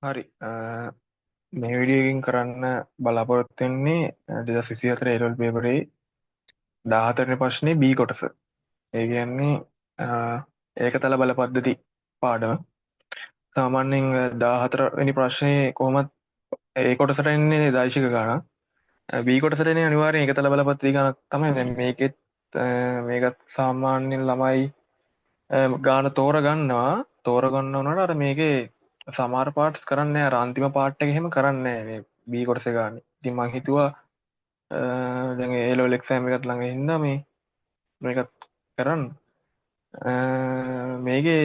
හරි මේ විඩියෝකින් කරන්න බලාපොරොත්තු වෙන්නේ 2024 ඒරල් පේපරේ 14 වෙනි ප්‍රශ්නේ B කොටස. ඒ කියන්නේ ඒකතල බල පද්ධති පාඩම. සාමාන්‍යයෙන් 14 වෙනි ප්‍රශ්නේ කොහොමත් ඒ කොටසට එන්නේ දෛශික ගණන්. B කොටසට එන්නේ අනිවාර්යෙන් ඒකතල බල පද්ධති ගණන් තමයි. දැන් මේකෙත් මේකත් සාමාන්‍යයෙන් ළමයි ගාන තෝරගන්න උනට අර මේකේ සමහර පාර්ට්ස් කරන්නේ අර අන්තිම පාර්ට් එක එහෙම කරන්නේ නැහැ මේ B කොටසේ ගන්න. ඉතින් මං හිතුවා දැන් ඒ ලෙවල් එක්සෑම් එකත් ළඟ හින්දා මේකත් කරන්න. මේකේ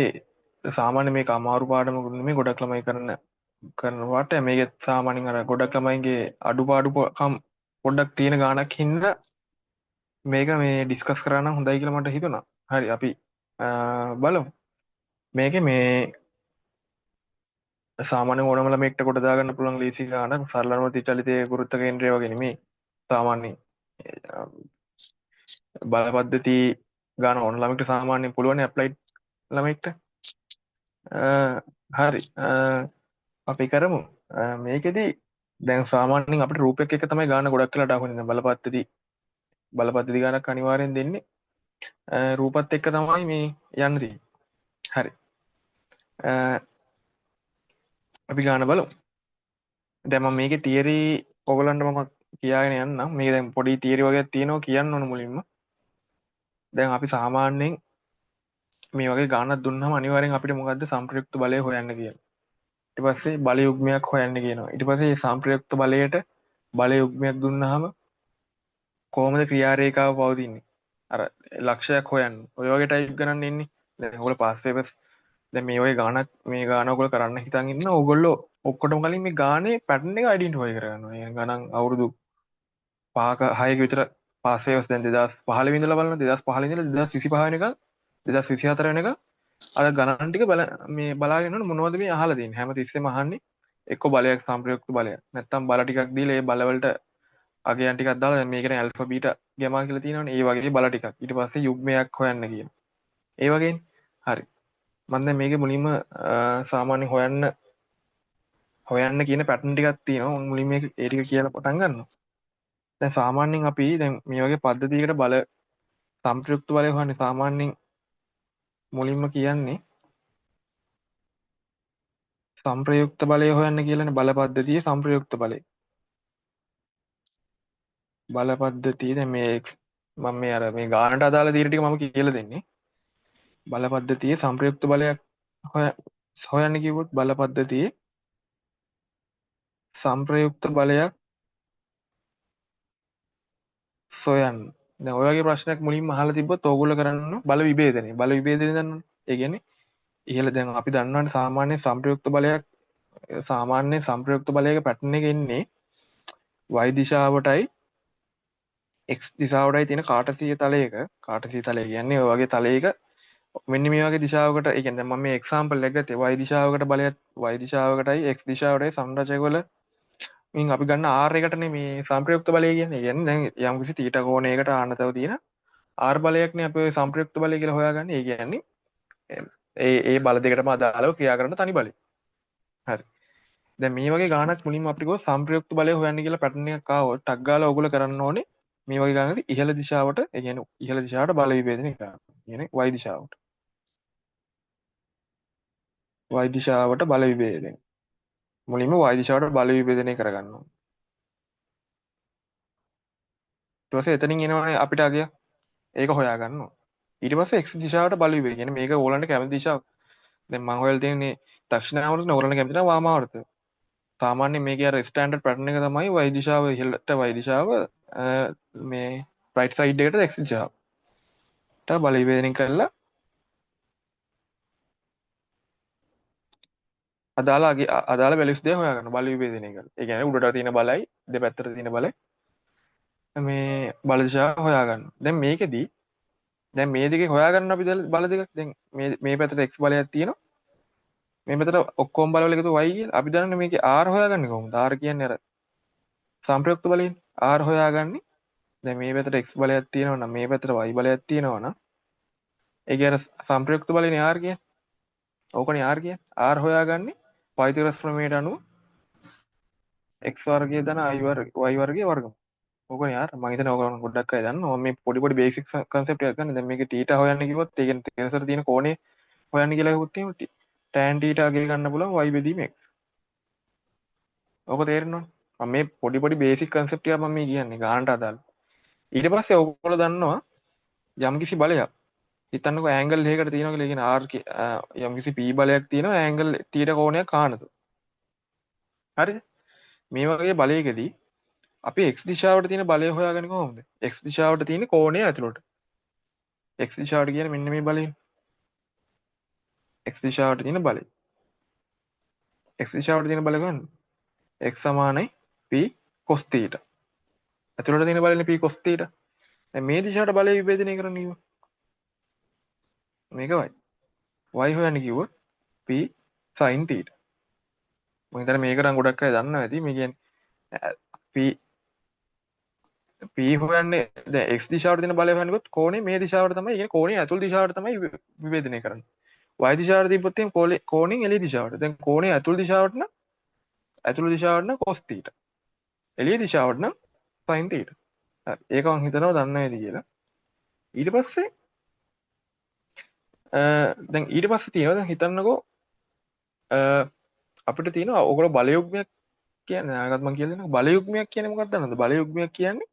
සාමාන්‍ය මේක අමාරු පාඩමකුත් නෙමෙයි ගොඩක් ළමයි කරන පාට මේකෙත් සාමාන්‍යයෙන් අර ගොඩක් ළමයින්ගේ අඩුපාඩුකම් පොඩ්ඩක් තියෙන ගාණක් හින්දා මේක මේ ඩිස්කස් කරන්න හොඳයි කියලා මට හිතුණා. හරි අපි බලමු. මේකේ මේ සාමාන්‍ය ඕනම ළමයෙක්ට කොට දාගන්න පුළුවන් ලීසි ගානක් සරලවම ත්‍රිචලිතයේ ගුරුත්ව කේන්ද්‍රය වගේ නෙමෙයි. සාමාන්‍ය බල පද්ධති ගාන ඕන ළමයෙක්ට සාමාන්‍යයෙන් පුළුවන් ඇප්ලයිඩ් ළමයෙක්ට. හරි අපි කරමු. මේකෙදි දැන් සාමාන්‍යයෙන් අපිට රූපයක් එක තමයි ගාන ගොඩක් වෙලාට අහුවෙන්නේ. බල පද්ධති ගානක් අනිවාර්යෙන් දෙන්නේ රූපත් එක්ක තමයි මේ යන්න තියෙන්නේ. හරි. අපි ගාන බලමු. දැන් මම මේකේ තියරි ඔයගලන්ට මම කියාගෙන යන්නම්. මේක දැන් පොඩි තියරි වගේක් තියෙනවා කියන්න ඕන මුලින්ම. දැන් අපි සාමාන්‍යයෙන් මේ වගේ ගානක් දුන්නාම අනිවාර්යෙන් අපිට මොකද්ද සම්ප්‍රයුක්ත බලය හොයන්න කියලා. ඊට පස්සේ බල යුග්මයක් හොයන්න කියනවා. ඊට පස්සේ මේ සම්ප්‍රයුක්ත බලයට බල යුග්මයක් දුන්නාම කොහොමද ක්‍රියා රේඛාව පවතින්නේ? අර ලක්ෂයක් හොයන්න. ඔය වගේ ටයිප් ගණන් එන්නේ. දැන් ඔයගොල්ලෝ පාස් පේපර්ස් දැන් මේ වගේ ගානක් මේ ගාන ඔයගොල්ලෝ කරන්න හිතන් ඉන්න ඕගොල්ලෝ ඔක්කොටම කලින් මේ ගානේ පැටර්න් එක අයිඩෙන්ටිෆයි කරගන්නවා. ඒ ගණන් අවුරුදු 5ක 6ක විතර පාස් පේපර්ස් දැන් 2015 ඉඳලා බලන 2015 ඉඳලා 2025 වෙනකන් 2024 වෙනකන් අර ගණන් ටික මේ බලාගෙන යනකොට මොනවද මේ අහලා තියෙන්නේ හැම තිස්සෙම අහන්නේ එක්ක බලයක් සම්ප්‍රයුක්ත බලයක් නැත්නම් බල ටිකක් දීලා ඒ බලවලට අගයන් ටිකක් දාලා දැන් මේකනේ ඇල්ෆා බීටා ගැමා කියලා තියෙනවනේ ඒ වගේ බල ටිකක් ඊට පස්සේ යුග්මයක් හොයන්න කියන ඒ වගේනේ හරි මම දැන් මේකේ මුලින්ම සාමාන්‍ය හොයන්න කියන පැටර්න් ටිකක් තියෙනවා මම මුලින්ම ඒ ටික කියලා පටන් ගන්නවා දැන් සාමාන්‍යයෙන් අපි දැන් මේ වගේ පද්ධතියකට බල සම්ප්‍රයුක්ත බලය හොයන්නේ සාමාන්‍යයෙන් මුලින්ම කියන්නේ සම්ප්‍රයුක්ත බලය හොයන්න කියලානේ බල පද්ධතියේ සම්ප්‍රයුක්ත බලය. බල පද්ධතිය දැන් මේ මම මේ අර මේ ගානට අදාළ තීර ටික මම කියලා දෙන්නේ. බල පද්ධතියේ සම්ප්‍රයුක්ත බලයක් හොයන්න කිව්වොත් බල පද්ධතියේ සම්ප්‍රයුක්ත බලයක් සොයන්න. දැන් ඔය වගේ ප්‍රශ්නයක් මුලින්ම අහලා තිබ්බොත් ඕගොල්ලෝ කරන්න බල විභේදනය. බල විභේදනය දන්නවනේ. ඒ කියන්නේ ඉහළ දැන් අපි දන්නවනේ සාමාන්‍ය සම්ප්‍රයුක්ත බලයක පැටර්න් එක එන්නේ y දිශාවටයි x දිශාවටයි තියෙන කාටසීය තලය කියන්නේ ඔය වගේ තලයක මෙන්න මේ වගේ දිශාවකට ඒ කියන්නේ මම මේ එක්සැම්පල් එක ගත්තේ y දිශාවකට බලයක් y දිශාවකටයි x දිශාවටයි සම්රචකවල මින් අපි ගන්න r එකටනේ මේ සම්ප්‍රයුක්ත බලය කියන්නේ. ඒ කියන්නේ දැන් යම්කිසි තීටා කෝණයකට ආනතව තියෙන r බලයක්නේ අපි ඔය සම්ප්‍රයුක්ත බලය කියලා හොයාගන්නේ. ඒ කියන්නේ ඒ බල දෙකටම අදාළව ක්‍රියා කරන තනි බලය. හරි. දැන් මේ වගේ ගානක් මුලින්ම අපිට ගෝ සම්ප්‍රයුක්ත බලය හොයන්න කියලා පැටර්න් එකක් ආවොත් ටක් ගාලා ඔයගොල්ලෝ කරන්න ඕනේ මේ වගේ ගානකදී ඉහළ දිශාවට ඒ කියන්නේ ඉහළ දිශාවට බල විභේදනය කරන්න. කියන්නේ y දිශාවට. y දිශාවට බල විභේදනය. මුලින්ම y දිශාවට බල විභේදනය කරගන්න ඕනේ. ඊට පස්සේ එතනින් එනවනේ අපිට අගය. ඒක හොයාගන්න ඕනේ. ඊට පස්සේ x දිශාවට බල විභේදනය. කියන්නේ මේක ඕලන්ට කැමති දිශාව. දැන් මම හොයලා තියෙන්නේ දක්ෂිණාවර්ත ඕලන්ට කැමති නම් වාමාවර්ත. සාමාන්‍ය මේකේ අර ස්ටෑන්ඩඩ් පැටර්න් එක තමයි y දිශාව ඉහළට y දිශාව මේ රයිට් සයිඩ් එකට x දිශාවට බල විභේදනය කරලා අදාළ වැලියුස් දෙක හොයාගන්න බල විභේදනය කරලා. ඒ කියන්නේ උඩට තියෙන බලයි දෙපැත්තට තියෙන බලයි මේ බල දිශාව හොයාගන්න. දැන් මේකෙදි දැන් මේ දෙකේ හොයාගන්න අපි බල දෙකක් දැන් මේ පැත්තට x බලයක් තියෙනවා. මේ පැත්තට ඔක්කොම බලවල එකතු y කියලා. අපි දන්නන්නේ මේකේ r හොයාගන්නේ කොහොමද? r කියන්නේ අර සම්ප්‍රයුක්ත බලයෙන් r හොයාගන්නේ දැන් මේ පැත්තට x බලයක් තියෙනවා නම් මේ පැත්තට y බලයක් තියෙනවා නම් ඒ කියන්නේ සම්ප්‍රයුක්ත බලයනේ r කියන්නේ. ඕකනේ r කියන්නේ. r හොයාගන්නේ පයිතගොරස් ප්‍රමේයට අනුව x වර්ගය දන y වර්ගයේ වර්ගමූල. ඕකනේ යාර මම හිතන්නේ ඕක ගොඩක් අය දන්නවා. මේ පොඩි පොඩි බේසික් කන්සෙප්ට් එකක් ගන්න. දැන් මේක θ හොයන්න කිව්වොත් ඒ කියන්නේ තෙරසර තියෙන කෝණය හොයන්න කියලා කිව්වොත් එහෙම tan θ අගේ ගන්න පුළුවන් y බෙදීම x. ඕක තේරෙනවනේ. මම මේ පොඩි පොඩි බේසික් කන්සෙප්ට් ටික මම මේ කියන්නේ ගානට අදාළ. ඊට පස්සේ ඔයගොල්ලෝ දන්නවා යම්කිසි බලයක් හිතන්නකෝ ඇන්ගල් එකකට තියෙනවා කියලා කියන r යම්කිසි p බලයක් තියෙනවා ඇන්ගල් θ කෝණයක් ආනතු. හරිද? මේ වගේ බලයකදී අපි x දිශාවට තියෙන බලය හොයාගන්නේ කොහොමද? x දිශාවට තියෙන කෝණය ඇතුළට. x දිශාවට කියන්නේ මෙන්න මේ බලය. x දිශාවට තියෙන බලය. x දිශාවට තියෙන බලය ගන්න. x සමානයි p cos θ. ඇතුළට තියෙන බලයනේ p cos θ. දැන් මේ දිශාවට බලය විභේදනය කරන්න කිව්වා. මේක y. y හොයන්න කිව්වොත් p sin θ. මම හිතන්නේ මේක නම් ගොඩක් අය දන්නවා ඇති. මේ කියන්නේ p p හොයන්නේ දැන් x දිශාවට තියෙන බලය හොයනකොට කෝණය මේ දිශාවට තමයි කියන්නේ කෝණය ඇතුළු දිශාවට තමයි විභේදනය කරන්නේ. y දිශාවට තිබ්බොත් එහෙනම් කෝණයෙන් එළිය දිශාවට. දැන් කෝණය ඇතුළු දිශාවට නම් cos θ. එළිය දිශාවට නම් sin θ. හරි. ඒක මම හිතනවා දන්නවා ඇති කියලා. ඊට පස්සේ දැන් ඊට පස්සේ තියෙනවා දැන් හිතන්නකෝ අපිට තියෙනවා ඔයගොල්ලෝ බල යුග්මයක් කියන්නේ ආගත් මම කියලා දෙනවා. බල යුග්මයක් කියන්නේ මොකක්ද දන්නවද? බල යුග්මයක් කියන්නේ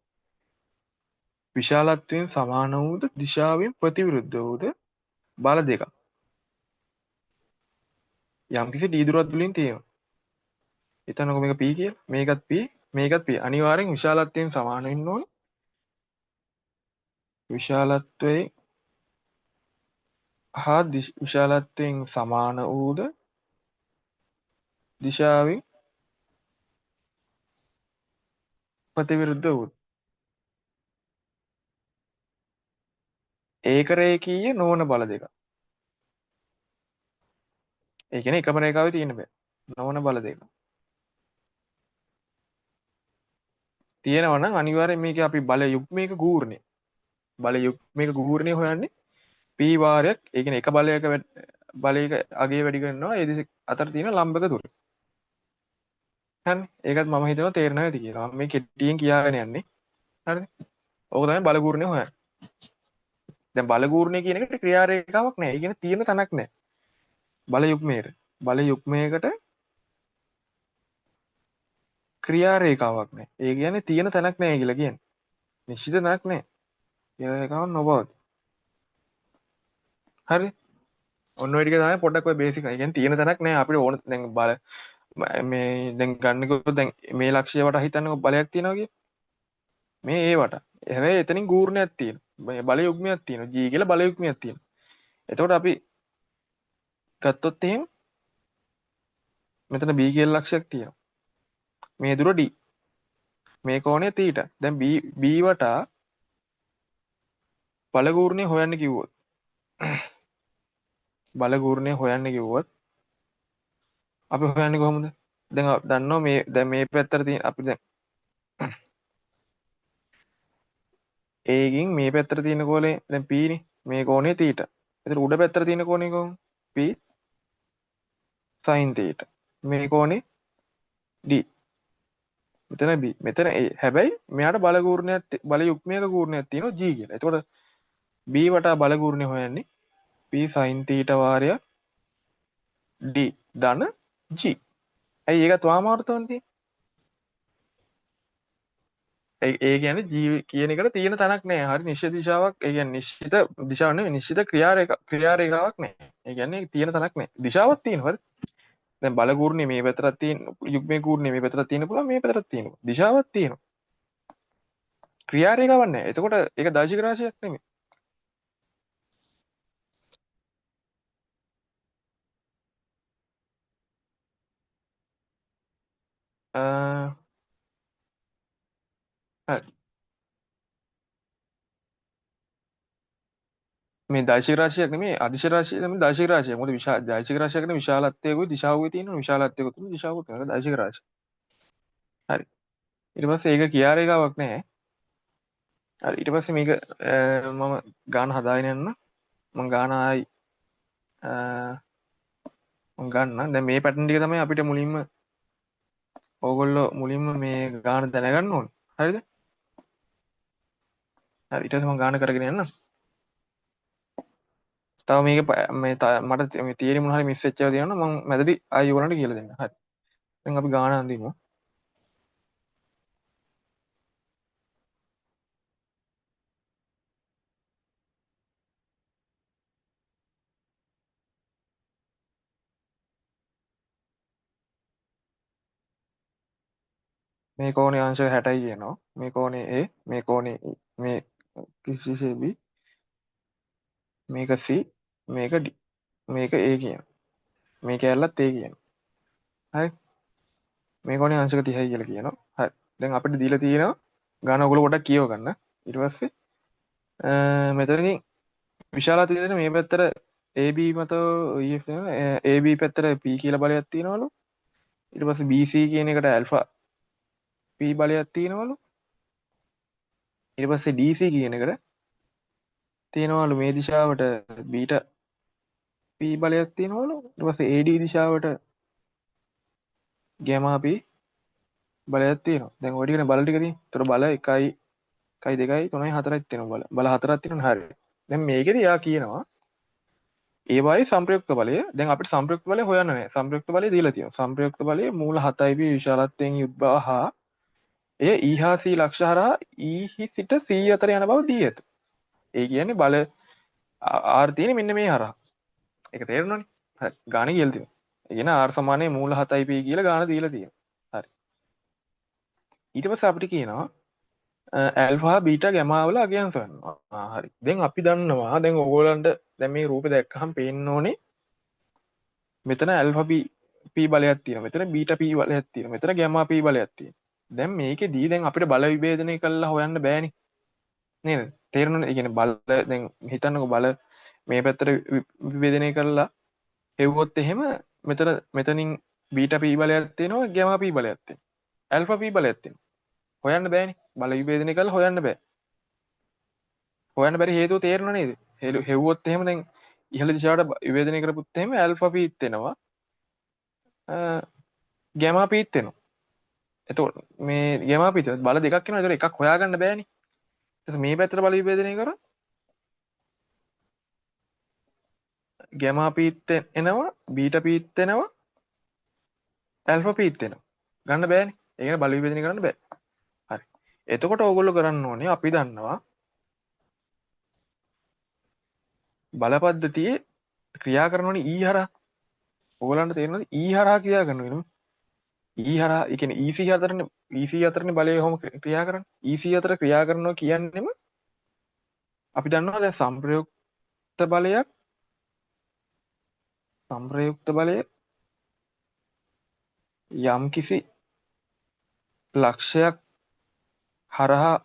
විශාලත්වයෙන් සමාන වූද දිශාවෙන් ප්‍රතිවිරුද්ධ වූද බල දෙකක්. යම්කිසි දී දුරක් වලින් තියෙනවා. හිතන්නකෝ මේක p කියලා. මේකත් p මේකත් p. අනිවාර්යෙන් විශාලත්වයෙන් සමාන වෙන්න ඕනේ. විශාලත්වයේ හා විශාලත්වයෙන් සමාන වූද දිශාවෙන් ප්‍රතිවිරුද්ධ වූ ඒක රේඛීය නොවන බල දෙක. ඒ කියන්නේ එකම රේඛාවේ තියෙන්න බෑ. නොවන බල දෙක. තියෙනවා නම් අනිවාර්යෙන් මේක අපි බල යුග්මයක ගූර්ණය. බල යුග්මයක ගූර්ණය හොයන්නේ p වාරයක්. ඒ කියන්නේ එක බලයක අගය වැඩි කරනවා ඒ දෙක අතර තියෙන ලම්බක දුර. හරිනේ. ඒකත් මම හිතනවා තේරෙනවා ඇති කියලා. මම මේ කෙටියෙන් කියාගෙන යන්නේ. හරිද? ඕක තමයි බල ගූර්ණය හොයන්නේ. දැන් බල ගූර්ණය කියන එකට ක්‍රියා රේඛාවක් නැහැ. ඒ කියන්නේ තියෙන තැනක් නැහැ. බල යුග්මයකට ක්‍රියා රේඛාවක් නැහැ. ඒ කියන්නේ තියෙන තැනක් නැහැ කියලා කියන්නේ. නිශ්චිත තැනක් නැහැ. ක්‍රියා රේඛාවක් නොබවද. හරි? ඔන්න ඔය ටික තමයි පොඩ්ඩක් ඔය බේසික්. ඒ කියන්නේ තියෙන තැනක් නැහැ අපිට ඕන දැන් බල මේ දැන් ගන්නකො දැන් මේ ලක්ෂ්‍ය වට හිතන්නකො බලයක් තියෙනවා කිය. මේ ඒ වට. හැබැයි එතනින් ගූර්ණයක් තියෙනවා. මේ බල යුග්මයක් තියෙනවා. G කියලා බල යුග්මයක් තියෙනවා. එතකොට අපි ගත්තොත් එහෙම මෙතන B කියලා ලක්ෂයක් තියෙනවා. මේ දුර D. මේ කෝණය θ. දැන් B වටා බල ගූර්ණය හොයන්න කිව්වොත් අපි හොයන්නේ කොහොමද? දැන් දන්නවා මේ දැන් මේ පැත්තට තියෙන අපි දැන් ඒකින් මේ පැත්තට තියෙන කෝණය දැන් p නේ. මේ කෝණය θ. එතන උඩ පැත්තට තියෙන කෝණය කොහොමද? p sin θ. මේ කෝණය d. මෙතන b. මෙතන a. හැබැයි මෙයාට බල යුග්මයක ගූර්ණයක් තියෙනවා g කියලා. එතකොට b වටා බල ගූර්ණය හොයන්නේ p sin θ වාරයක් d ධන g. ඇයි ඒකත් වාමාර්ථවනේ තියෙන්නේ? ඒ කියන්නේ g කියන එකට තියෙන තැනක් නැහැ. හරි නිශ්චිත දිශාවක්. ඒ කියන්නේ නිශ්චිත දිශාවක් නෙවෙයි නිශ්චිත ක්‍රියා රේඛාවක් නැහැ. ඒ කියන්නේ තියෙන තැනක් නැහැ. දිශාවක් තියෙනවා. හරි. දැන් බල ගූර්ණය මේ පැත්තට තියෙන යුග්මේ ගූර්ණය මේ පැත්තට තියෙන පුළුවන් මේ පැත්තට තියෙනවා. දිශාවක් තියෙනවා. ක්‍රියා රේඛාවක් නැහැ. එතකොට ඒක දාර්ශනික රාශියක් නෙමෙයි. හරි. මේ දාර්ශනික රාශියක් නෙමෙයි අදිශ රාශිය තමයි දාර්ශනික රාශිය. මොකද දාර්ශනික රාශියක් නේ විශාලත්වයකුයි දිශාවකුයි තියෙනවා. විශාලත්වයකුත් දිශාවකුත් තියෙනවා. දාර්ශනික රාශිය. හරි. ඊට පස්සේ ඒක ක්‍රියා රේඛාවක් නැහැ. හරි. ඊට පස්සේ මේක මම ගාන හදාගෙන යන්න. මම ගාන ගන්න. දැන් මේ පැටර්න් ටික තමයි අපිට මුලින්ම ඕගොල්ලෝ මුලින්ම මේ ගාන දැනගන්න ඕනේ. හරිද? හරි ඊට පස්සේ මම ගාන කරගෙන යන්නම්. තව මේක මට මේ තියරි මොන හරි මිස් වෙච්ච ඒවා තියෙනවා මම මැදදී ආයෙ ඔයගොල්ලන්ට කියලා දෙන්න. හරි. දැන් අපි ගාන අඳිමු. මේ කෝණේ අංශ 60යි කියනවා. මේ කෝණේ A, මේ කෝණේ මේ කිසිසේ B, මේක C, මේක D, මේක A කියනවා. මේ කැලලත් A කියනවා. හරි. මේ කෝණේ අංශක 30යි කියලා කියනවා. හරි. දැන් අපිට දීලා තියෙනවා ගාන ඔයගොල්ලෝ පොඩ්ඩක් කියව ගන්න. ඊට පස්සේ මෙතනින් විශාලව තියෙන මේ පැත්තට AB මත EF AB පැත්තට P කියලා බලයක් තියෙනවලු. ඊට පස්සේ BC කියන එකට ඇල්ෆා P බලයක් තියෙනවලු. ඊට පස්සේ DC කියන එකට තියෙනවලු මේ දිශාවට බීටා P බලයක් තියෙනවලු. ඊට පස්සේ AD දිශාවට ගැමා P බලයක් තියෙනවා. දැන් ඔය ටිකනේ බල ටික තියෙන්නේ. ඒතර බල 1යි 1යි 2යි 3යි 4යි තියෙනවා බල. බල 4ක් තියෙනවා. හරියට. දැන් මේකෙදි යා කියනවා ඒවායි සංප්‍රයුක්ත බලය. දැන් අපිට සංප්‍රයුක්ත බලය හොයන්න නැහැ. සංප්‍රයුක්ත බලය දීලා තියෙනවා. සංප්‍රයුක්ත බලය මූල 7යි P විශාලත්වයෙන් යුත් බව හා එය E හා C ලක්ෂ හරහා E හි සිට C අතර යන බව දී ඇත. ඒ කියන්නේ බල R තියෙන්නේ මෙන්න මේ හරහා. ඒක තේරුණානේ. හරි. ගාණ කියලා තියෙනවා. ඒ කියන්නේ R සමානයි මූල 7යි P කියලා ගාණ දීලා තියෙනවා. හරි. ඊට පස්සේ අපිට කියනවා ඇල්ෆා බීටා ගැමා වල අගයන් සොයනවා. හරි. දැන් අපි දන්නවා දැන් ඕගොල්ලන්ට දැන් මේ රූපේ දැක්කහම පේන්න ඕනේ මෙතන ඇල්ෆා P බලයක් තියෙනවා. මෙතන බීටා P බලයක් තියෙනවා. මෙතන ගැමා P බලයක් තියෙනවා. දැන් මේකෙදී දැන් අපිට බල විභේදනය කරලා හොයන්න බෑනේ. නේද? තේරෙනවනේ. ඒ කියන්නේ බල දැන් හිතන්නකෝ බල මේ පැත්තට විභේදනය කරලා හෙව්වොත් එහෙම මෙතනින් බීටා P බලයක් තියෙනවා ගැමා P බලයක් තියෙනවා. ඇල්ෆා P බලයක් තියෙනවා. හොයන්න බෑනේ. බල විභේදනය කරලා හොයන්න බෑ. හොයන්න බැරි හේතුව තේරෙනව නේද? හෙව්වොත් එහෙම දැන් ඉහළ දිශාවට විභේදනය කරපුත් එහෙම ඇල්ෆා P එනවා. ගැමා P එනවා. එතකොට මේ ගැමා P බල දෙකක් එනවා. ඒතර එකක් හොයාගන්න බෑනේ. එතකොට මේ පැත්තට බල විභේදනය කරා ගැමා P එනවා, බීටා P එනවා, ඇල්ෆා P එනවා. ගන්න බෑනේ. ඒ කියන්නේ බල විභේදනය කරන්න බෑ. හරි. එතකොට ඕගොල්ලෝ කරන්න ඕනේ අපි දන්නවා බල පද්ධතියේ ක්‍රියා කරනෝනේ E හරහා. ඕගොල්ලන්ට තේරෙනවද? E හරහා ක්‍රියා කරනවා නේද? E හරහා ඒ කියන්නේ EC අතරනේ EC අතරනේ බලය කොහොම ක්‍රියා කරන්නේ? EC අතර ක්‍රියා කරනවා කියන්නේම අපි දන්නවා දැන් සංප්‍රයුක්ත බලය යම් කිසි ලක්ෂයක් හරහා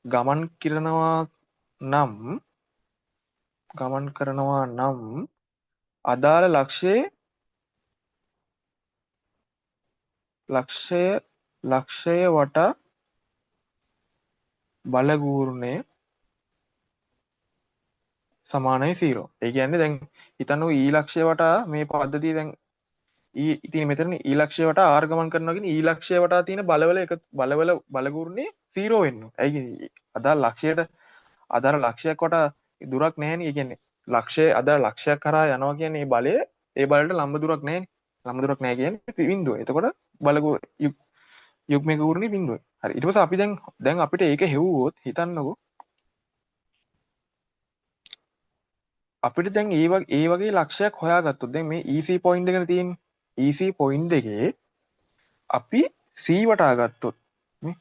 ගමන් කරනවා නම් අදාළ ලක්ෂය වටා බලගූර්ණය සමානයි 0. ඒ කියන්නේ දැන් හිතන්නකෝ E ලක්ෂය වටා මේ පද්ධතිය දැන් E ඉතින් මෙතන E ලක්ෂය වටා R ගමන් කරනවා කියන්නේ E ලක්ෂය වටා තියෙන බලවල බලගූර්ණේ 0 වෙන්න ඕනේ. ඒ කියන්නේ අදාළ ලක්ෂයක් වටා දුරක් නැහැනේ. ඒ කියන්නේ අදාළ ලක්ෂයක් කරා යනවා කියන්නේ මේ බලය ඒ බලයට ලම්බ දුරක් නැහැනේ. ලම්බ දුරක් නැහැ කියන්නේ බිඳුව. එතකොට යුග්මික ගූර්ණේ බිඳුවයි. හරි. ඊට පස්සේ අපි දැන් අපිට ඒක හෙව්වොත් හිතන්නකෝ අපිට දැන් ඒ වගේ ලක්ෂයක් හොයාගත්තොත් දැන් මේ EC පොයින්ට් එකනේ තියෙන්නේ. EC පොයින්ට් එකේ අපි C වටා ගත්තොත් මේ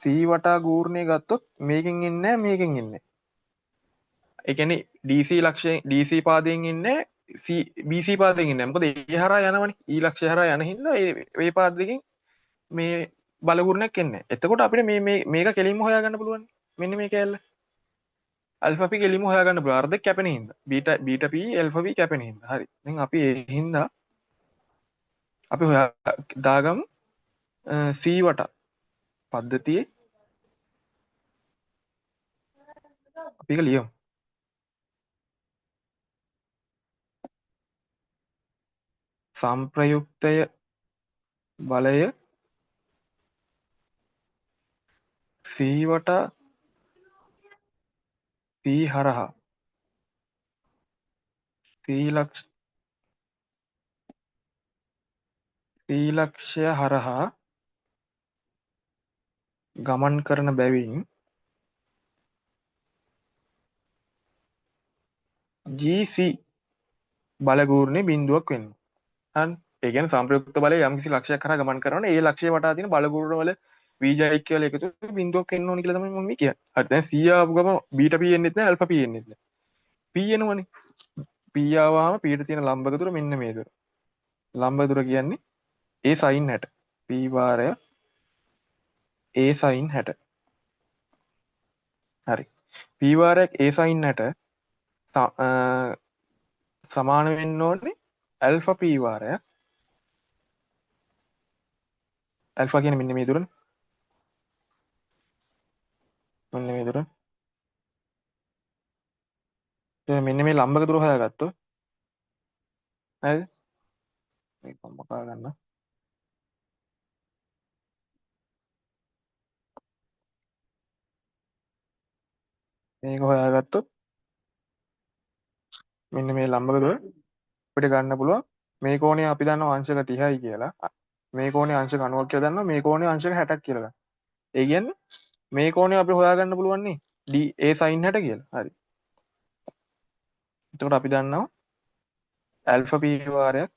C වටා ගූර්ණය ගත්තොත් මේකෙන් එන්නේ නැහැ මේකෙන් එන්නේ. ඒ කියන්නේ DC පාදයෙන් එන්නේ BC පාදයෙන් එන්නේ. මොකද ඒ හරහා යනවනේ. E ලක්ෂය හරහා යන හින්දා ඒ පාද දෙකෙන් මේ බලගුරුණයක් එන්නේ. එතකොට අපිට මේක කෙලින්ම හොයාගන්න පුළුවන්. මෙන්න මේ කැලල. අල්ෆා p කෙලින්ම හොයාගන්න පුළුවන්. අර්ධ කැපෙන හින්දා. බීටා p ඇල්ෆා p කැපෙන හින්දා. හරි. දැන් අපි ඒ හින්දා අපි හොයා දාගමු C වටා පද්ධතියේ අපි ඒක ලියමු. සංප්‍රයුක්තය බලය C වටා C හරහා C ලක්ෂය හරහා ගමන් කරන බැවින් GC බලගූර්ණේ බිඳුවක් වෙනවා. හරි. ඒ කියන්නේ සංප්‍රයුක්ත බලය යම්කිසි ලක්ෂයක් කරා ගමන් කරනවනේ ඒ ලක්ෂය වටා තියෙන බලගුරුණ වල VJIK වල එකතු බිඳුවක් එන්න ඕනි කියලා තමයි මම කියන්නේ. හරි. දැන් C ආපු ගම B ට P එන්නෙත් නැහැ අල්ෆා P එන්නෙත් නැහැ. P එනවනේ. P ආවම P ට තියෙන ලම්බක දුර මෙන්න මේ දුර. ලම්බ දුර කියන්නේ A sin 60. P වාරය A sin 60. හරි. P වාරයක් A sin 60 සමාන වෙන්න ඕනේ ඇල්ෆා P වාරයක්. ඇල්ෆා කියන්නේ මෙන්න මේ දුරනේ. මෙන්න මේ දුර. මෙන්න මේ ලම්බක දුර හොයාගත්තොත් හරිද? මේක මොකා ගන්න. මේක හොයාගත්තොත් මෙන්න මේ ලම්බක දුර අපිට ගන්න පුළුවන්. මේ කෝණය අපි දන්නවා අංශක 30යි කියලා. මේ කෝණය අංශක 90ක් කියලා දන්නවා. මේ කෝණය අංශක 60ක් කියලා ගන්න. ඒ කියන්නේ මේ කෝණය අපි හොයාගන්න පුළුවන් නේ D A sin 60 කියලා. හරි. එතකොට අපි දන්නවා ඇල්ෆා P වාරයක්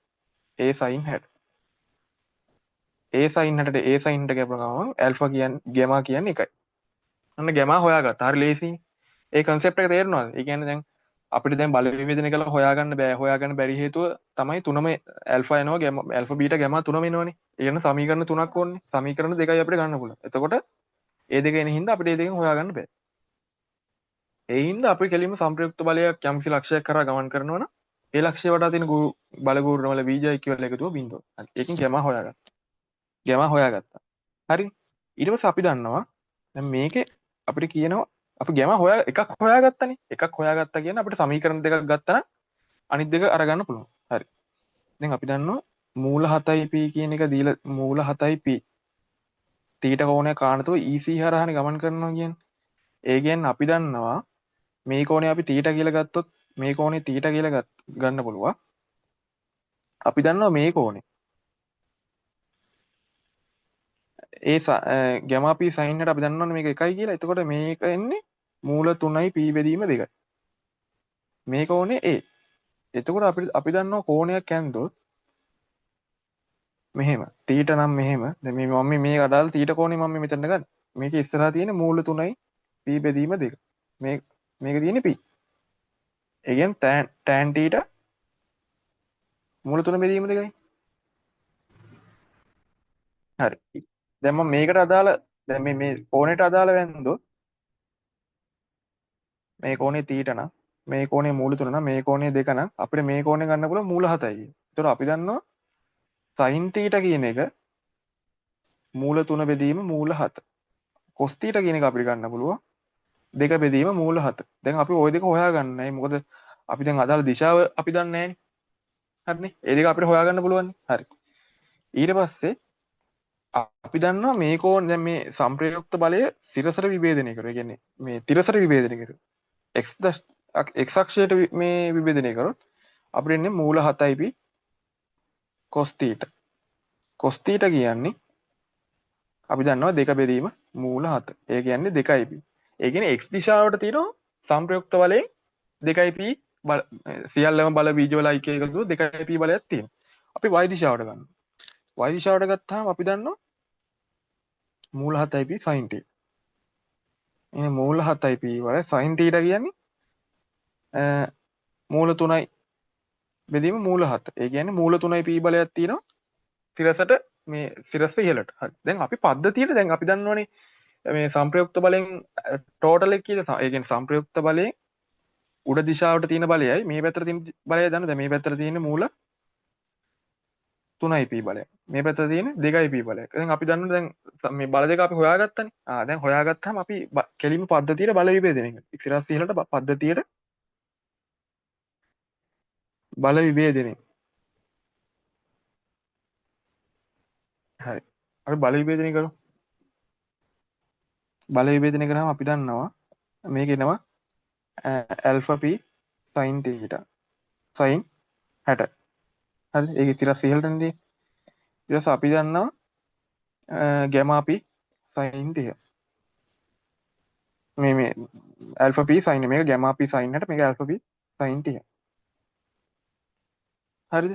A sin 60. A sin 60ට A sin 60 කියපුව ගමන් ඇල්ෆා කියන්නේ ගැමා කියන්නේ එකයි. අන්න ගැමා හොයාගත්තා. හරි ලේසියි. ඒ concept එක තේරෙනවද? ඒ කියන්නේ දැන් අපිට දැන් බල විභජනය කළා හොයාගන්න බෑ. හොයාගන්න බැරි හේතුව තමයි තුනම ඇල්ෆා එනවා ගැමා ඇල්ෆා බීටා ගැමා තුනම එනවනේ. ඒ කියන්නේ සමීකරණ තුනක් ඕනේ. සමීකරණ දෙකයි අපිට ගන්න පුළුවන්. එතකොට ඒ දෙක එන හින්දා අපිට ඒ දෙකෙන් හොයාගන්න බෑ. ඒ හින්දා අපි කෙලින්ම සංප්‍රයුක්ත බලයක් යම්කිසි ලක්ෂයක් කරා ගමන් කරනවා නම් ඒ ලක්ෂය වටා තියෙන බල ගුරුණ වල VJIQ වල එකතුව බිඳුව. හරි. ඒකෙන් ගැමා හොයාගත්තා. ගැමා හොයාගත්තා. හරි. ඊට පස්සේ අපි දන්නවා දැන් මේකේ අපිට කියනවා අපි ගැම හොයා එකක් හොයාගත්තනේ. එකක් හොයාගත්තා කියන්නේ අපිට සමීකරණ දෙකක් ගත්තා නම් අනිත් දෙක අරගන්න පුළුවන්. හරි. දැන් අපි දන්නවා මූල 7යි p කියන එක දීලා මූල 7යි p තීට කෝණය කාණතුව EC හරහානේ ගමන් කරනවා කියන්නේ. ඒ කියන්නේ අපි දන්නවා මේ කෝණය අපි තීට කියලා ගත්තොත් මේ කෝණය තීට කියලා ගන්න පුළුවන්. අපි දන්නවා මේ කෝණය ඒ ගැමා p sin එකට අපි දන්නවනේ මේක එකයි කියලා. එතකොට මේක එන්නේ මූල 3යි p බෙදීම 2යි. මේ කෝණය A. එතකොට අපි දන්නවා කෝණයක් ඇන්දොත් මෙහෙම තීට නම් මෙහෙම දැන් මේ මම මේ අදාළ තීට කෝණය මම මෙතන ගන්න. මේක ඉස්සරහා තියෙන මූල 3යි p බෙදීම 2. මේක තියෙන්නේ p. ඒ කියන්නේ tan තීට මූල 3 බෙදීම 2යි. හරි. දැන් මම මේකට අදාළ දැන් මේ කෝණයට අදාළ වැන්දොත් මේ කෝණේ තීට නම් මේ කෝණේ මූල 3 නම් මේ කෝණේ 2 නම් අපිට මේ කෝණය ගන්න පුළුවන් මූල 7යි. ඒතකොට අපි දන්නවා sin තීට කියන එක මූල 3 බෙදීම මූල 7. cos තීට කියන එක අපිට ගන්න පුළුවන් 2 බෙදීම මූල 7. දැන් අපි ওই දෙක හොයාගන්නයි. මොකද අපි දැන් අදාළ දිශාව අපි දන්නේ නැහැනේ. හරිනේ. ඒ දෙක අපිට හොයාගන්න පුළුවන්. හරි. ඊට පස්සේ අපි දන්නවා මේ කෝණ දැන් මේ සංප්‍රයුක්ත බලය සිරසට විභේදනය කරනවා. ඒ කියන්නේ මේ තිරසට විභේදනය කරනවා. x අක්ෂයට මේ විභේදනය කරොත් අපිට එන්නේ මූල 7යි p cos තීට. cos තීට කියන්නේ අපි දන්නවා 2 බෙදීම මූල 7. ඒ කියන්නේ 2යි p. ඒ කියන්නේ x දිශාවට තියෙනවා සංප්‍රයුක්ත බලයෙන් 2යි p සියල්ලම බල බීජවල IK එකතු 2යි p බලයක් තියෙනවා. අපි y දිශාවට ගන්නවා. y දිශාවට ගත්තාම අපි දන්නවා මූල 7යි p sin t. එනේ මූල 7යි p වල sin t කියන්නේ මූල 3යි බෙදීම මූල 7. ඒ කියන්නේ මූල 3යි p බලයක් තියෙනවා සිරසට මේ සිරස ඉහළට. හරි. දැන් අපි පද්ධතියට දැන් අපි දන්නවනේ මේ සංප්‍රයුක්ත බලයෙන් ටෝටල් එක කියලා. ඒ කියන්නේ සංප්‍රයුක්ත බලයෙන් උඩ දිශාවට තියෙන බලයයි මේ පැත්තට තියෙන බලයයි දන්නවද? මේ පැත්තට තියෙන මූල 3යි p බලය. මේ පැත්තට තියෙන 2යි p බලය. දැන් අපි දන්නවා දැන් මේ බල දෙක අපි හොයාගත්තානේ. දැන් හොයාගත්තාම අපි කෙලින්ම පද්ධතියට බල විභේදනය කරනවා. සිරස් ඉහළට පද්ධතියට බල විභේදනය හරි අපි බල විභේදනය කරමු. බල විභේදනය කරාම අපි දන්නවා මේක එනවා alpha p sin theta sin 60. හරි ඒක ඉතිරස් ඉහළටනේ. ඊට පස්සේ අපි දන්නවා gamma p sin theta. මේ alpha p sin මේක gamma p sin 60 මේක alpha p sin theta. හරිද?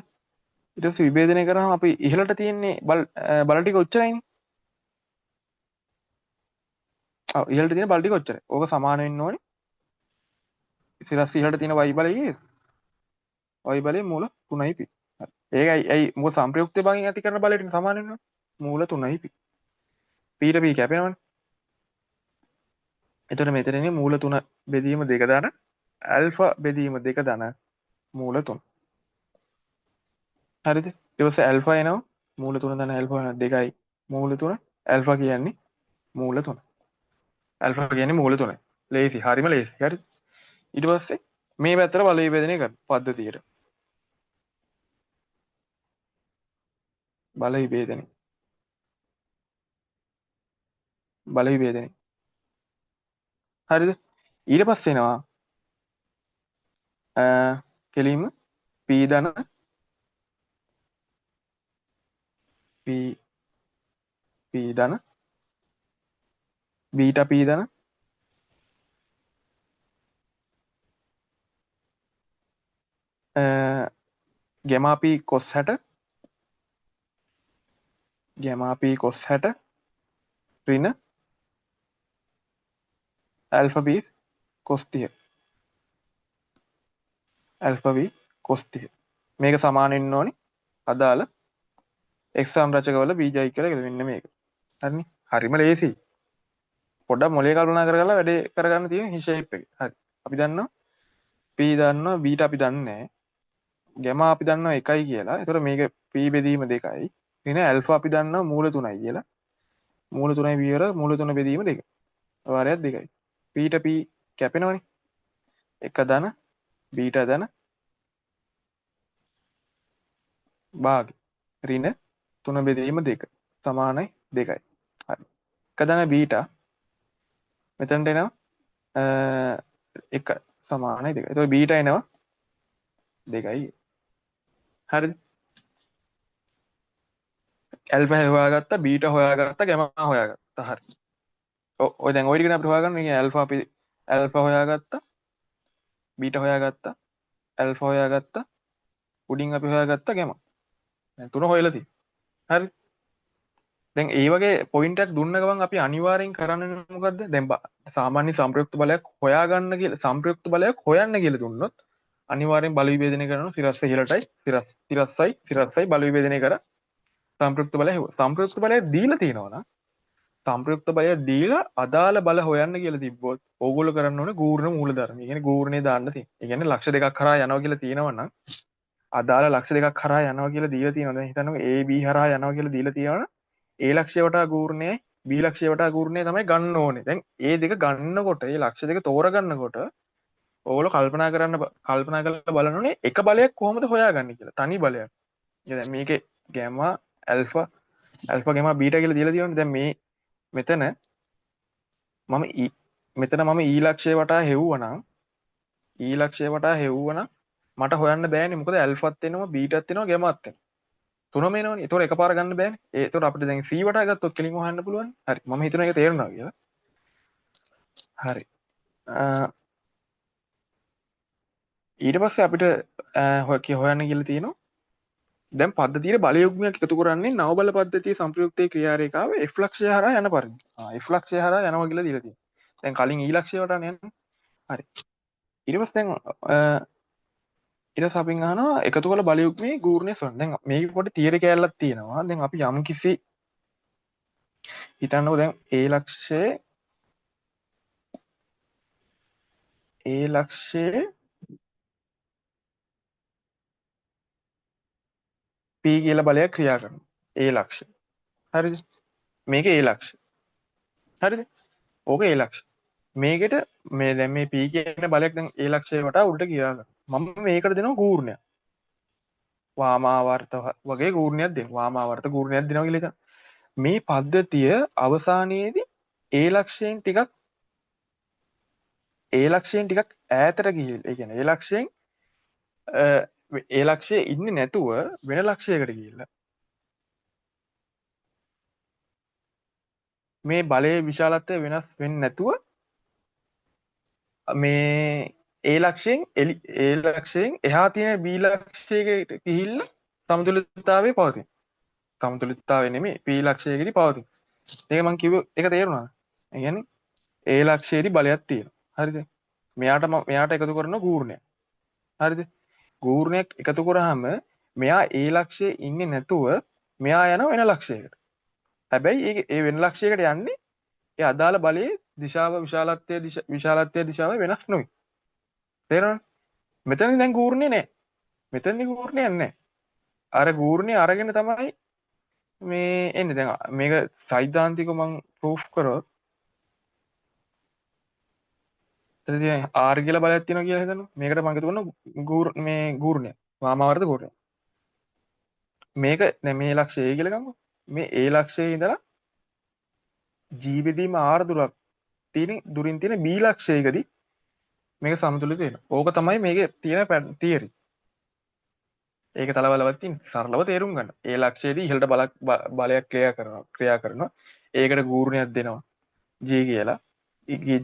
ඊට පස්සේ විභේදනය කරාම අපි ඉහළට තියෙන්නේ බල ටික ඔච්චරයිනේ. ඔව් ඉහළට තියෙන බල ටික ඔච්චරයි. ඕක සමාන වෙන්න ඕනේ. ඉතිරස් ඉහළට තියෙන y බලයේ y බලයේ මූල 3යි p. ඒකයි ඇයි මොකද සම්ප්‍රයුක්ත භාගයෙන් ඇති කරන බලයට සමාන වෙනවා. මූල 3යි p. p ට p කැපෙනවනේ. එතකොට මෙතනනේ මූල 3 බෙදීම 2 දන ඇල්ෆා බෙදීම 2 දන මූල 3. හරිද? ඊට පස්සේ ඇල්ෆා එනවා මූල 3 දන ඇල්ෆා 2යි මූල 3 ඇල්ෆා කියන්නේ මූල 3. ඇල්ෆා කියන්නේ මූල 3යි. ලේසි හරිම ලේසි. හරිද? ඊට පස්සේ මේ පැත්තට බල විභේදනය කරන පද්ධතියට. බල විභේදනය. බල විභේදනය. හරිද? ඊට පස්සේ එනවා කෙලින්ම p ධන p ධන බීටා p ධන gamma p cos 60 gamma p cos 60 ඍණ alpha p cos 30 alpha p cos 30 මේක සමාන වෙන්න ඕනේ අදාළ එක්සාම් රචකවල බීජයි කියලා එකද මෙන්න මේක. හරිනේ. හරිම ලේසි. පොඩ්ඩක් මොලේ කල්පනා කරලා වැඩේ කරගන්න තියෙන ෂේප් එක. හරි. අපි දන්නවා p දන්නවා බීටා අපි දන්නේ නැහැ. ගැමා අපි දන්නවා 1යි කියලා. ඒතකොට මේක p බෙදීම 2යි. ඍණ ඇල්ෆා අපි දන්නවා මූල 3යි කියලා. මූල 3යි p වල මූල 3 බෙදීම 2. වාරයක් 2යි. p ට p කැපෙනවනේ. 1 ධන බීටා ධන භාග ඍණ 3 බෙදීම 2 සමානයි 2යි. හරි. 1 ධන බීටා මෙතනට එනවා 1 සමානයි 2යි. ඒතකොට බීටා එනවා 2යි. හරිද? ඇල්ෆා හොයාගත්තා බීටා හොයාගත්තා ගැමා හොයාගත්තා. හරි. ඔය දැන් ඔය ටික අපිට හොයාගන්න මේ ඇල්ෆා අපි ඇල්ෆා හොයාගත්තා බීටා හොයාගත්තා ඇල්ෆා හොයාගත්තා උඩින් අපි හොයාගත්තා ගැමා. දැන් තුන හොයලා තියෙනවා. හරි. දැන් ඒ වගේ පොයින්ට් එකක් දුන්න ගමන් අපි අනිවාර්යෙන් කරන්නේ මොකද්ද? දැන් සාමාන්‍ය සංප්‍රයුක්ත බලයක් හොයාගන්න කියලා සංප්‍රයුක්ත බලයක් හොයන්න කියලා දුන්නොත් අනිවාර්යෙන් බල විභේදනය කරනවා සිරස්ස ඉහළටයි සිරස්සයි බල විභේදනය කර සංප්‍රයුක්ත බලය සංප්‍රයුක්ත බලය දීලා තියෙනවා නම් සංප්‍රයුක්ත බලය දීලා අදාළ බල හොයන්න කියලා තිබ්බොත් ඕගොල්ලෝ කරන්න ඕනේ ගූර්ණ මූලධර්ම. ඒ කියන්නේ ගූර්ණේ දාන්න තියෙනවා. ඒ කියන්නේ ලක්ෂ දෙකක් කරා යනවා කියලා තියෙනවා නම් අදාළ ලක්ෂ දෙකක් කරා යනවා කියලා දීලා තියෙනවා. දැන් හිතන්නකෝ A B හරහා යනවා කියලා දීලා තියෙනවා නම් A ලක්ෂය වටා ගූර්ණයයි B ලක්ෂය වටා ගූර්ණයයි තමයි ගන්න ඕනේ. දැන් ඒ දෙක ගන්නකොට ඒ ලක්ෂ දෙක තෝරගන්නකොට ඕගොල්ලෝ කල්පනා කරලා බලන්න ඕනේ එක බලයක් කොහොමද හොයාගන්නේ කියලා. තනි බලයක්. දැන් මේකේ ගැමා ඇල්ෆා ගැමා බීටා කියලා දීලා තියෙනවනේ. දැන් මේ මෙතන මම E ලක්ෂය වටා හෙව්වනම් E ලක්ෂය වටා හෙව්වනම් මට හොයන්න බෑනේ. මොකද ඇල්ෆාත් එනවා බීටාත් එනවා ගැමාත් එනවා. තුනම එනවනේ. ඒතකොට එකපාර ගන්න බෑනේ. ඒතකොට අපිට දැන් C වටා ගත්තොත් කෙලින්ම හොයන්න පුළුවන්. හරි. මම හිතනවා ඒක තේරුණා කියලා. හරි. ඊට පස්සේ අපිට හොයන්න කියලා තියෙනවා. දැන් පද්ධතියේ බල යුග්මයක් එකතු කරන්නේ නව බල පද්ධතියේ සංප්‍රයුක්තයේ ක්‍රියාරේඛාව F ලක්ෂය හරහා යන පරිදි. F ලක්ෂය හරහා යනවා කියලා දීලා තියෙනවා. දැන් කලින් E ලක්ෂය වටානේ යන්නේ. හරි. ඊට පස්සේ දැන් ඊට පස්සේ අපින් අහනවා එකතු කළ බල යුග්මේ ගූර්ණය සොයන්න. දැන් මේක පොඩි තියරි කැලලක් තියෙනවා. දැන් අපි යම් කිසි හිතන්නකෝ දැන් A ලක්ෂයේ P කියලා බලයක් ක්‍රියා කරනවා. A ලක්ෂය. හරිද? මේක A ලක්ෂය. හරිද? ඕක A ලක්ෂය. මේකට මේ දැන් මේ P කියන බලයක් දැන් A ලක්ෂය වටා උඩට ගියා ගන්න. මම මේකට දෙනවා ගූර්ණයක්. වාමාවර්ත වගේ ගූර්ණයක් දෙනවා. වාමාවර්ත ගූර්ණයක් දෙනවා කියලා හිතන්න. මේ පද්ධතිය අවසානයේදී ඒ ලක්ෂයෙන් ටිකක් ඈතට ගිහිල්ලා ඒ කියන්නේ ඒ ලක්ෂයේ ඉන්නේ නැතුව වෙන ලක්ෂයකට ගිහිල්ලා මේ බලයේ විශාලත්වය වෙනස් වෙන්නේ නැතුව මේ ඒ ලක්ෂයෙන් එහා තියෙන B ලක්ෂයකට ගිහිල්ලා සමතුලිතතාවයේ පවතින. සමතුලිතතාවය නෙමෙයි B ලක්ෂයකදී පවතින. ඒක මම කිව්ව එක තේරුණාද? ඒ කියන්නේ ඒ ලක්ෂයේදී බලයක් තියෙනවා. හරිද? මෙයාට එකතු කරන ගූර්ණයක්. හරිද? ගූර්ණයක් එකතු කරාම මෙයා ඒ ලක්ෂයේ ඉන්නේ නැතුව මෙයා යන වෙන ලක්ෂයකට. හැබැයි ඒ වෙන ලක්ෂයකට යන්නේ ඒ අදාළ බලයේ දිශාව විශාලත්වයේ දිශාව වෙනස් නොවේ. තේරෙනවද? මෙතන දැන් ගූර්ණේ නැහැ. මෙතනදී ගූර්ණයක් නැහැ. අර ගූර්ණේ අරගෙන තමයි මේ එන්නේ. දැන් මේක සෛද්ධාන්තිකව මම ප්‍රූෆ් කරොත් එතනදී R කියලා බලයක් තියෙනවා කියලා හිතන්න. මේකට මම එකතු කරන මේ ගූර්ණය. වාමාවර්ත ගූර්ණය. මේක දැන් මේ ලක්ෂය A කියලා ගමු. මේ A ලක්ෂයේ ඉඳලා G බෙදීම R දුරින් තියෙන B ලක්ෂයකදී මේක සමතුලිත වෙනවා. ඕක තමයි මේකේ තියෙන තියරි. ඒක තලවලවත් තියෙන සරලව තේරුම් ගන්න. ඒ ලක්ෂයේදී ඉහළට බලයක් ක්‍රියා කරනවා. ඒකට ගූර්ණයක් දෙනවා G කියලා.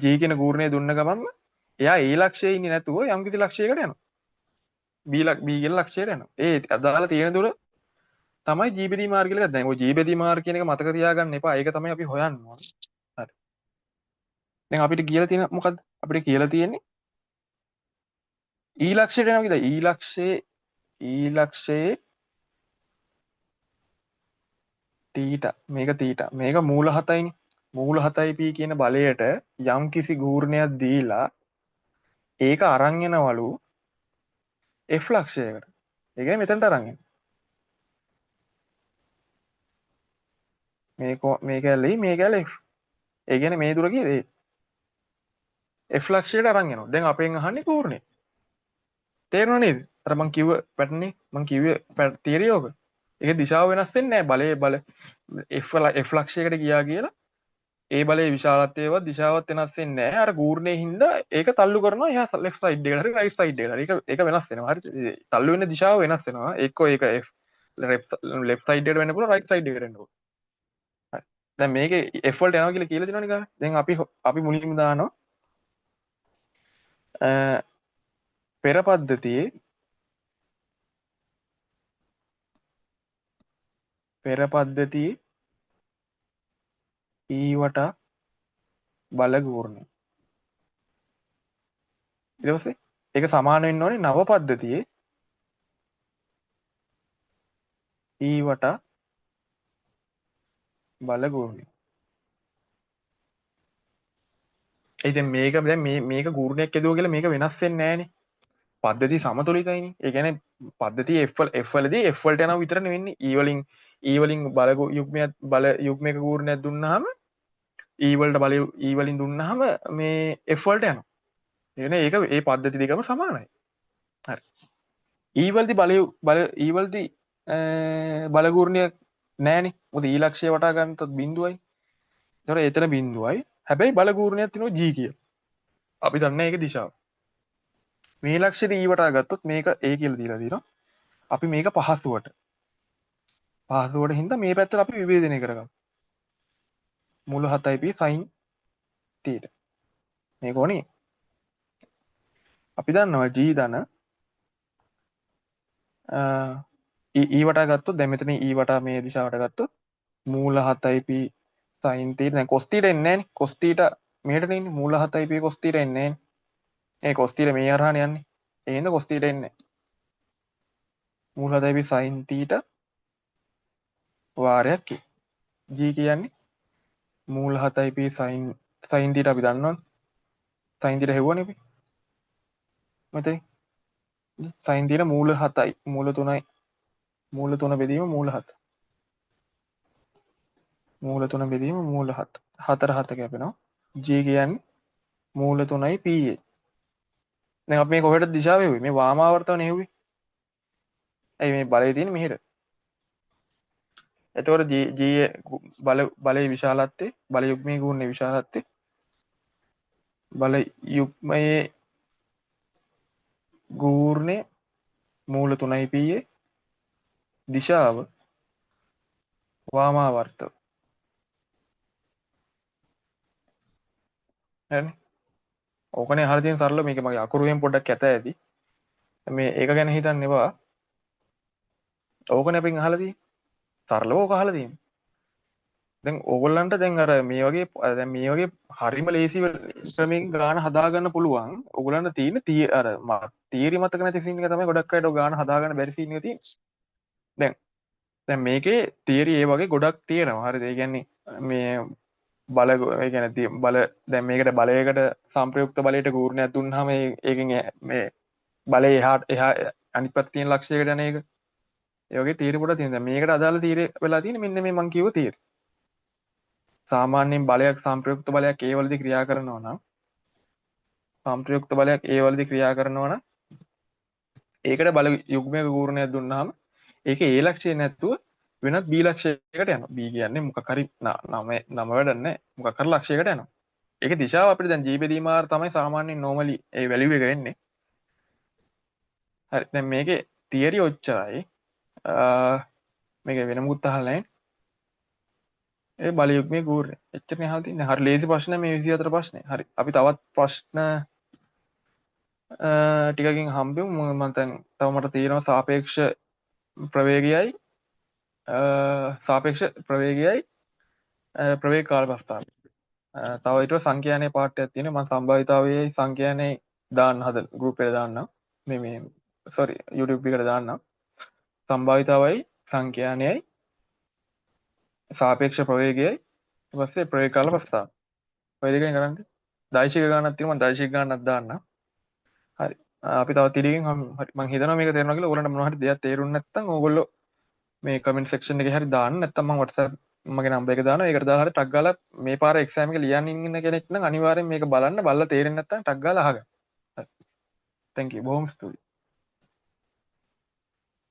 G කියන ගූර්ණය දුන්න ගමන්ම එයා ඒ ලක්ෂයේ ඉන්නේ නැතුව යම් කිසි ලක්ෂයකට යනවා. B කියන ලක්ෂයට යනවා. ඒ අදාළ තියෙන දුර තමයි G බෙදීම R කියලා ගත්තා. දැන් ඔය G බෙදීම R කියන එක මතක තියාගන්න එපා. ඒක තමයි අපි හොයන්න ඕනේ. හරි. දැන් අපිට කියලා තියෙන මොකද්ද? අපිට කියලා තියෙන්නේ E ලක්ෂයට යනවා කියලා. E ලක්ෂයේ මේක මූල 7යිනේ. මූල 7යි p කියන බලයට යම් කිසි ගූර්ණයක් දීලා ඒක අරන් යනවලු F ලක්ෂයකට. ඒ කියන්නේ මෙතනට අරන් යන. මේක ඇලෙයි මේක ඇල F. ඒ කියන්නේ මේ දුර කීයද? F ලක්ෂයට අරන් යනවා. දැන් අපෙන් අහන්නේ ගූර්ණය. තේරුණා නේද? අර මං කිව්ව පැටර්නේ මං කිව්වේ තියරි ඔක. ඒක දිශාව වෙනස් වෙන්නේ නැහැ. බල F ලක්ෂයකට ගියා කියලා ඒ බලයේ විශාලත්වයවත් දිශාවත් වෙනස් වෙන්නේ නැහැ. අර ගූර්ණයේ හින්දා ඒක තල්ලු කරනවා එහා left side එකට හරි right side එකට හරි. ඒක වෙනස් වෙනවා. හරි. තල්ලු වෙන දිශාව වෙනස් වෙනවා. එක්කෝ ඒක left side එකට වෙන්න පුළුවන් right side එකට වෙන්න පුළුවන්. හරි. දැන් මේකේ F වලට යනවා කියලා තියෙනවනේ ගාන. දැන් අපි මුලින්ම දානවා පෙර පද්ධතියේ E වටා බල ගූර්ණය. ඊට පස්සේ ඒක සමාන වෙන්න ඕනේ නව පද්ධතියේ E වටා බල ගූර්ණය. ඒ දැන් මේක ගූර්ණයක් ඇදුවා කියලා මේක වෙනස් වෙන්නේ නැහනේ. පද්ධතිය සමතුලිතයිනේ. ඒ කියන්නේ පද්ධතිය F වලදී F වලට යනවා විතරනේ වෙන්නේ. E වලින් බල යුග්මයක ගූර්ණයක් දුන්නාම E වලින් දුන්නාම මේ F වලට යනවා. ඒක ඒ පද්ධති දෙකම සමානයි. හරි. E වලදී බල ගූර්ණයක් නැහනේ. මොකද E ලක්ෂය වටා ගන්නත් බිඳුවයි. ඒතර එතන බිඳුවයි. හැබැයි බල ගූර්ණයක් තියෙනවා G කියලා. අපි දන්නේ ඒක දිශාව. මේ ලක්ෂයට E වටා ගත්තොත් මේක A කියලා දීලා තියෙනවා. අපි මේක පහසුවට හින්දා මේ පැත්තට අපි විභේදනය කරගමු. මුල 7යි p sin θ. මේක ඕනේ. අපි දන්නවා G ධන E වටා ගත්තොත් දැන් මෙතන E වටා මේ දිශාවට ගත්තොත් මූල 7යි p sin θ. දැන් cos θ එන්නේ නැහනේ. cos θ මෙහෙට ඉන්නේ මූල 7යි p cos θ එන්නේ නැහනේ. ඒ cos θ මේ හරහානේ යන්නේ. ඒ හින්දා cos θ එන්නේ නැහැ. මූල 7යි p sin θ වාරයක් G කියන්නේ මූල 7යි p sin θ අපි දන්නවනේ. sin θ හෙව්වනේ අපි. මෙතන sin θ මූල 7යි මූල 3යි මූල 3 බෙදීම මූල 7. මූල 3 බෙදීම මූල 7. 4 7 කැපෙනවා. G කියන්නේ මූල 3යි p. දැන් අපි මේ කොහෙටද දිශාව හෙව්වේ? මේ වාමාවර්තවනේ හෙව්වේ. ඇයි මේ බලය තියෙන්නේ මෙහෙට? එතකොට බලයේ විශාලත්වය බල යුග්මී ගුණයේ විශාලත්වය බල යුග්මයේ ගූර්ණය මූල 3p දිශාව වාමාවර්තව. හරිනේ. ඕකනේ අහලා තියෙන සරල මේක මගේ අකුරුවෙන් පොඩ්ඩක් කැත ඇති. මේ ඒක ගැන හිතන්න එපා. ඕකනේ අපෙන් අහලා තියෙන්නේ. සරලව ඕක අහලා තියෙන්නේ. දැන් ඕගොල්ලන්ට දැන් අර මේ වගේ දැන් මේ වගේ හරිම ලේසි ක්‍රමයකින් ගාන හදාගන්න පුළුවන්. ඕගොල්ලන්ට තියෙන අර තීරි මතක නැති සීන් එක තමයි ගොඩක් අයට ගාන හදාගන්න බැරි සීන් එක තියෙන්නේ. දැන් මේකේ තියරි ඒ වගේ ගොඩක් තියෙනවා. හරිද? ඒ කියන්නේ මේ ඒ කියන්නේ බල දැන් මේකට බලයකට සම්ප්‍රයුක්ත බලයට ගූර්ණයක් දුන්නාම ඒකෙන් මේ බලය එහා අනිත් පැත්තේ තියෙන ලක්ෂයකට යන එක. ඒ වගේ තීරි පොඩක් තියෙනවා. දැන් මේකට අදාළ තීරය වෙලා තියෙන්නේ මෙන්න මේ මං කියව තීරය. සාමාන්‍යයෙන් බලයක් සම්ප්‍රයුක්ත බලයක් ඒ වලදී ක්‍රියා කරනවා නම් සම්ප්‍රයුක්ත බලයක් ඒ වලදී ක්‍රියා කරනවා නම් ඒකට බල යුග්මයක ගූර්ණයක් දුන්නාම ඒක ඒ ලක්ෂය නැතුව වෙනත් B ලක්ෂයකට යනවා. B කියන්නේ මොකක් හරි නම වැඩක් නැහැ. මොකක් හරි ලක්ෂයකට යනවා. ඒකේ දිශාව අපිට දැන් G බෙදීම R තමයි සාමාන්‍යයෙන් normally ඒ වැලියු එක වෙන්නේ. හරි. දැන් මේකේ තියරි ඔච්චරයි. මේක වෙන මුකුත් අහලා නැහැ. ඒ බල යුග්මයේ ගූර්ණය. එච්චරනේ අහලා තින්නේ. හරි ලේසි ප්‍රශ්න මේ 24 ප්‍රශ්නේ. හරි. අපි තවත් ප්‍රශ්න ටිකකින් හම්බෙමු. මම දැන් තව මට තියෙනවා සාපේක්ෂ ප්‍රවේගයයි සාපේක්ෂ ප්‍රවේගයයි ප්‍රවේග කාල ප්‍රස්ථාරය. තව ඊට සංඛ්‍යානේ පාඩයක් තියෙනවා. මම සම්භාවිතාවයේ සංඛ්‍යානේ දාන්න හදලා ගෲප් එකට දාන්නම්. මේ sorry YouTube එකට දාන්නම්. සම්භාවිතාවයි සංඛ්‍යානයයි සාපේක්ෂ ප්‍රවේගයයි ඊට පස්සේ ප්‍රවේග කාල ප්‍රස්ථාරය. ඔය දෙකෙන් කරන්නේ. දෛශික ගානක් තියෙනවා. මම දෛශික ගානක් දාන්නම්. හරි. අපි තව තිරකින් හරි මම හිතනවා මේක තේරෙනවා කියලා. ඕගොල්ලන්ට මොනවා හරි දෙයක් තේරුන්නේ නැත්නම් ඕගොල්ලෝ මේ කමෙන්ට් සෙක්ෂන් එකේ හරි දාන්න. නැත්නම් මම WhatsApp මගේ නම්බර් එක දානවා. ඒකට දාලා හරි ටග් ගාලා මේ පාර එක්සෑම් එක ලියන්න ඉන්න කෙනෙක් නම් අනිවාර්යෙන් මේක බලන්න. බලලා තේරෙන්නේ නැත්නම් ටග් ගාලා අහගන්න. හරි. thank you. බොහොම ස්තුතියි.